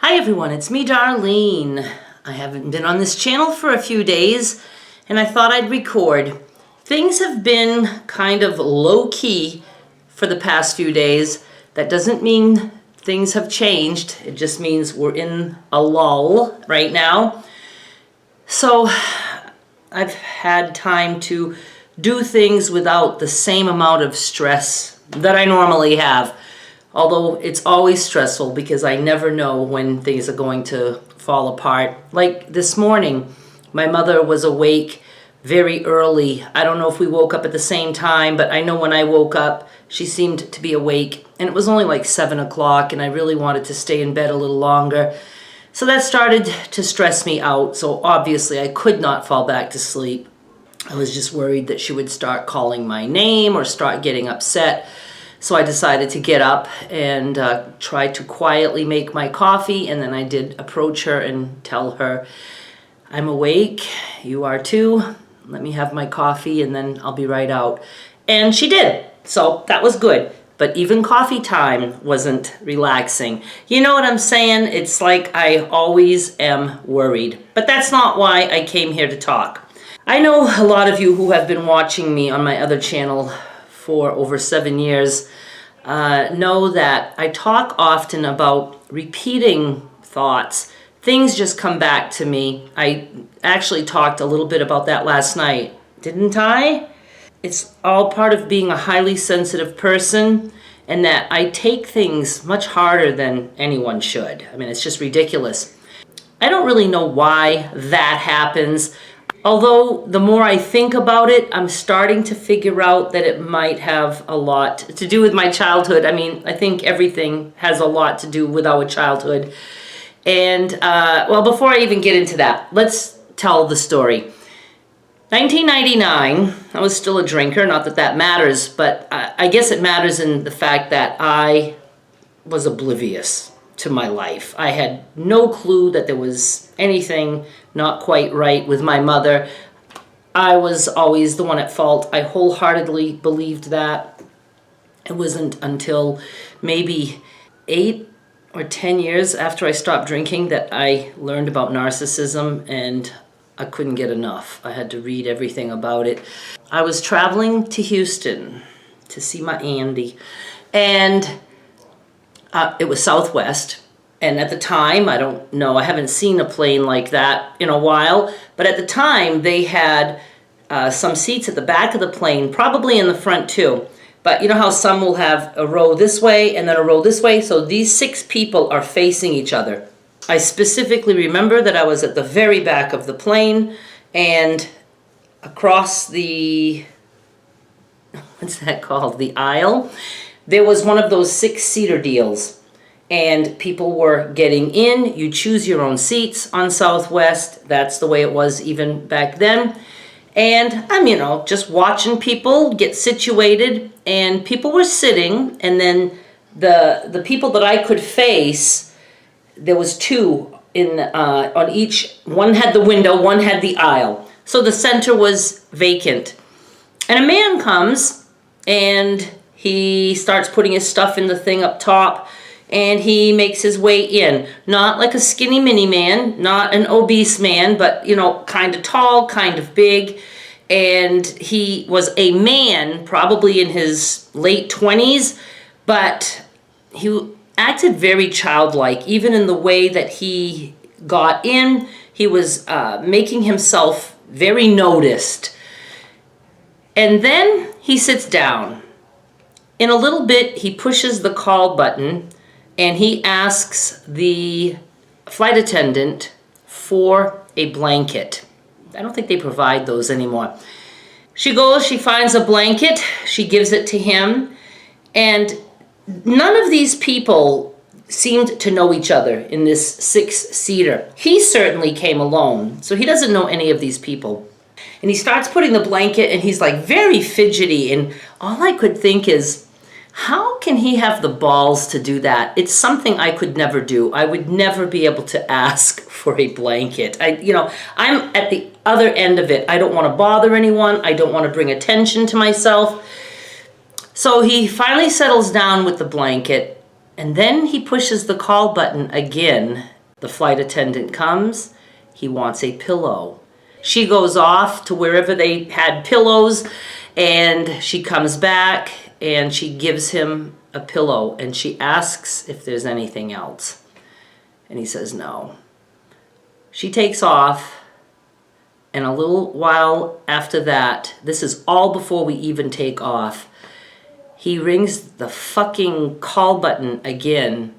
Hi everyone, it's me, Darlene. I haven't been on this channel for a few days and I thought I'd record. Things have been kind of low-key for the past few days. That doesn't mean things have changed. It just means we're in a lull right now. So I've had time to do things without the same amount of stress that I normally have. Although it's always stressful because I never know when things are going to fall apart. Like this morning, my mother was awake very early. I don't know if we woke up at the same time, but I know when I woke up, she seemed to be awake. And it was only like 7 o'clock and I really wanted to stay in bed a little longer. So that started to stress me out. So obviously I could not fall back to sleep. I was just worried that she would start calling my name or start getting upset. So I decided to get up and try to quietly make my coffee, and then I did approach her and tell her, I'm awake, you are too, let me have my coffee and then I'll be right out. And she did, so that was good. But even coffee time wasn't relaxing. You know what I'm saying? It's like I always am worried. But that's not why I came here to talk. I know a lot of you who have been watching me on my other channel for over 7 years know that I talk often about repeating thoughts. Things just come back to me. I actually talked a little bit about that last night, didn't I? It's all part of being a highly sensitive person, and that I take things much harder than anyone should. I mean, it's just ridiculous. I don't really know why that happens. Although the more I think about it, I'm starting to figure out that it might have a lot to do with my childhood. I mean, I think everything has a lot to do with our childhood. And, well, before I even get into that, let's tell the story. 1999, I was still a drinker, not that that matters, but I guess it matters in the fact that I was oblivious to my life. I had no clue that there was anything not quite right with my mother. I was always the one at fault. I wholeheartedly believed that. It wasn't until maybe 8 or 10 years after I stopped drinking that I learned about narcissism, and I couldn't get enough. I had to read everything about it. I was traveling to Houston to see my Andy, and it was Southwest. And at the time, I don't know, I haven't seen a plane like that in a while, but at the time they had some seats at the back of the plane, probably in the front too. But you know how some will have a row this way and then a row this way? So these 6 people are facing each other. I specifically remember that I was at the very back of the plane, and across the, what's that called? The aisle. There was one of those 6-seater deals. And people were getting in. You choose your own seats on Southwest. That's the way it was even back then. And I'm, just watching people get situated, and people were sitting, and then the people that I could face, there was 2 in on each. One had the window, one had the aisle. So the center was vacant. And a man comes, and he starts putting his stuff in the thing up top, and he makes his way in. Not like a skinny mini man, not an obese man, but, kind of tall, kind of big. And he was a man, probably in his late 20s, but he acted very childlike, even in the way that he got in. He was making himself very noticed. And then he sits down. In a little bit, he pushes the call button, and he asks the flight attendant for a blanket. I don't think they provide those anymore. She goes, she finds a blanket, she gives it to him, and none of these people seemed to know each other in this 6-seater. He certainly came alone, so he doesn't know any of these people. And he starts putting the blanket, and he's like very fidgety, and all I could think is, how can he have the balls to do that? It's something I could never do. I would never be able to ask for a blanket. I'm at the other end of it. I don't want to bother anyone. I don't want to bring attention to myself. So he finally settles down with the blanket, and then he pushes the call button again, The flight attendant comes. He wants a pillow. She goes off to wherever they had pillows, and she comes back and she gives him a pillow, and she asks if there's anything else. And he says no. She takes off, and a little while after that, this is all before we even take off, he rings the fucking call button again,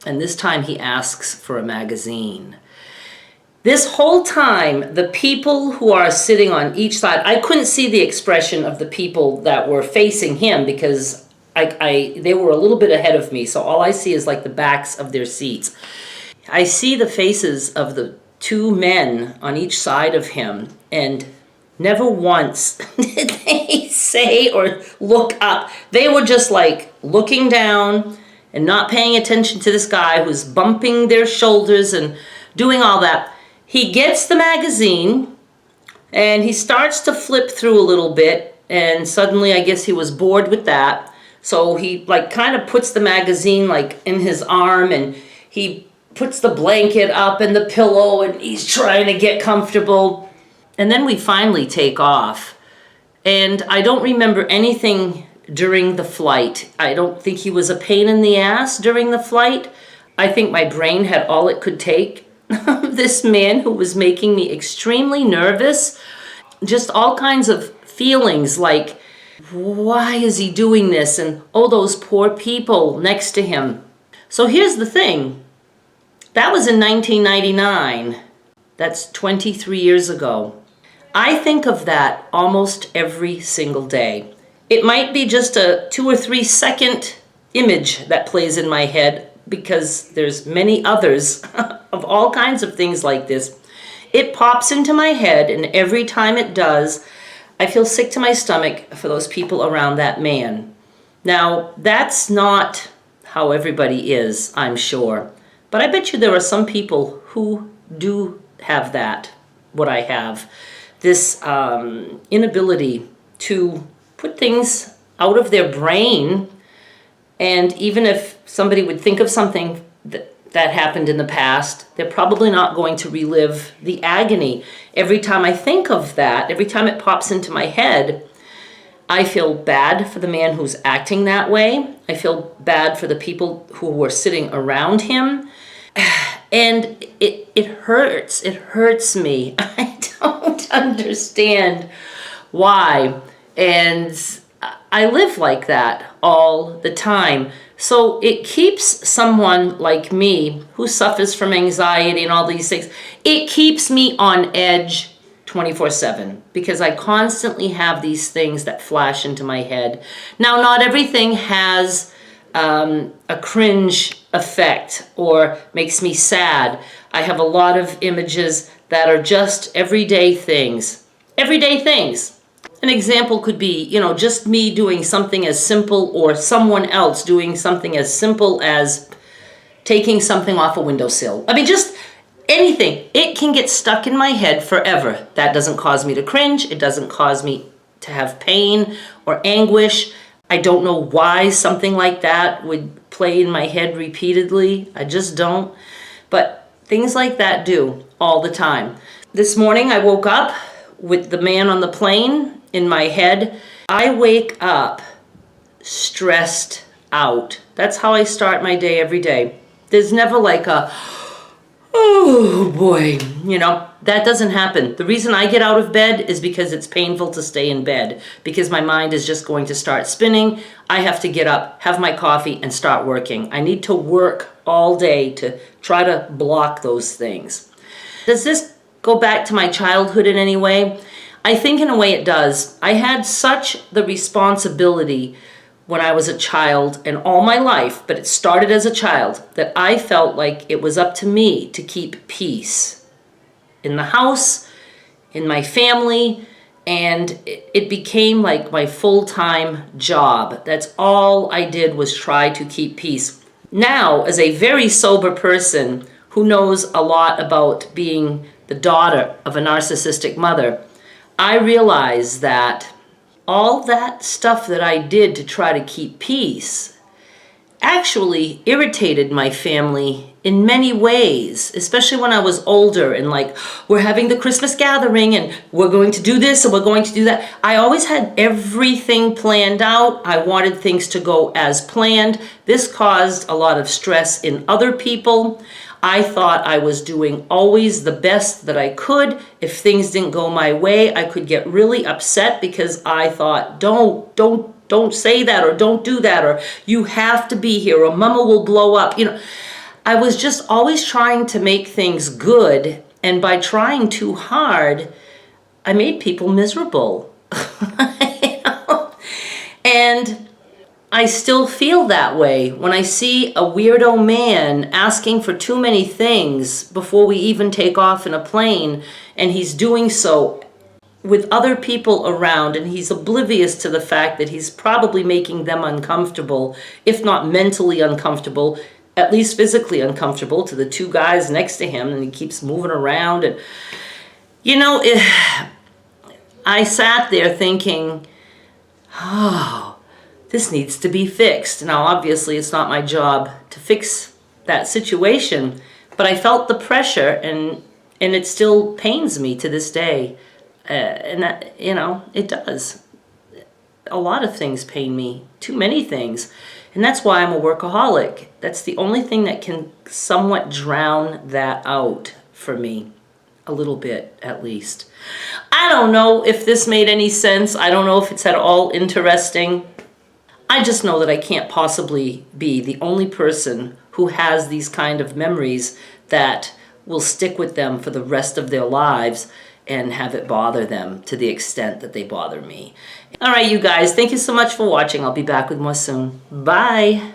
and this time he asks for a magazine. This whole time, the people who are sitting on each side, I couldn't see the expression of the people that were facing him because they were a little bit ahead of me, so all I see is like the backs of their seats. I see the faces of the two men on each side of him, and never once did they say or look up. They were just like looking down and not paying attention to this guy who's bumping their shoulders and doing all that. He gets the magazine and he starts to flip through a little bit, and suddenly I guess he was bored with that. So he like kind of puts the magazine like in his arm, and he puts the blanket up and the pillow, and he's trying to get comfortable. And then we finally take off. And I don't remember anything during the flight. I don't think he was a pain in the ass during the flight. I think my brain had all it could take. This man who was making me extremely nervous, just all kinds of feelings like, why is he doing this? And oh, those poor people next to him. So here's the thing. That was in 1999. That's 23 years ago. I think of that almost every single day. It might be just a 2 or 3 second image that plays in my head, because there's many others of all kinds of things like this. It pops into my head, and every time it does, I feel sick to my stomach for those people around that man. Now, that's not how everybody is, I'm sure. But I bet you there are some people who do have that, what I have. This inability to put things out of their brain. And even if somebody would think of something that happened in the past, they're probably not going to relive the agony. Every time I think of that, every time it pops into my head, I feel bad for the man who's acting that way. I feel bad for the people who were sitting around him. And it hurts. It hurts me. I don't understand why. And I live like that all the time. So it keeps someone like me who suffers from anxiety and all these things, it keeps me on edge 24/7, because I constantly have these things that flash into my head. Now, not everything has a cringe effect or makes me sad. I have a lot of images that are just everyday things. Everyday things. An example could be, just me doing something as simple, or someone else doing something as simple as taking something off a windowsill. I mean, just anything. It can get stuck in my head forever. That doesn't cause me to cringe. It doesn't cause me to have pain or anguish. I don't know why something like that would play in my head repeatedly. I just don't. But things like that do all the time. This morning I woke up with the man on the plane in my head. I wake up stressed out. That's how I start my day every day. There's never like a, oh boy, that doesn't happen. The reason I get out of bed is because it's painful to stay in bed, because my mind is just going to start spinning. I have to get up, have my coffee, and start working. I need to work all day to try to block those things. Does this go back to my childhood in any way? I think in a way it does. I had such the responsibility when I was a child and all my life, but it started as a child, that I felt like it was up to me to keep peace in the house, in my family, and it became like my full-time job. That's all I did, was try to keep peace. Now, as a very sober person who knows a lot about being the daughter of a narcissistic mother, I realize that all that stuff that I did to try to keep peace actually irritated my family in many ways, especially when I was older and like, we're having the Christmas gathering and we're going to do this and we're going to do that. I always had everything planned out. I wanted things to go as planned. This caused a lot of stress in other people. I thought I was doing always the best that I could. If things didn't go my way, I could get really upset because I thought, don't say that, or don't do that, or you have to be here, or mama will blow up. I was just always trying to make things good, and by trying too hard, I made people miserable. And I still feel that way when I see a weirdo man asking for too many things before we even take off in a plane, and he's doing so with other people around, and he's oblivious to the fact that he's probably making them uncomfortable, if not mentally uncomfortable, at least physically uncomfortable to the two guys next to him, and he keeps moving around. And I sat there thinking, oh, this needs to be fixed. Now, obviously, it's not my job to fix that situation, but I felt the pressure, and it still pains me to this day. And that, it does. A lot of things pain me, too many things. And that's why I'm a workaholic. That's the only thing that can somewhat drown that out for me. A little bit, at least. I don't know if this made any sense. I don't know if it's at all interesting. I just know that I can't possibly be the only person who has these kind of memories that will stick with them for the rest of their lives and have it bother them to the extent that they bother me. All right, you guys, thank you so much for watching. I'll be back with more soon. Bye.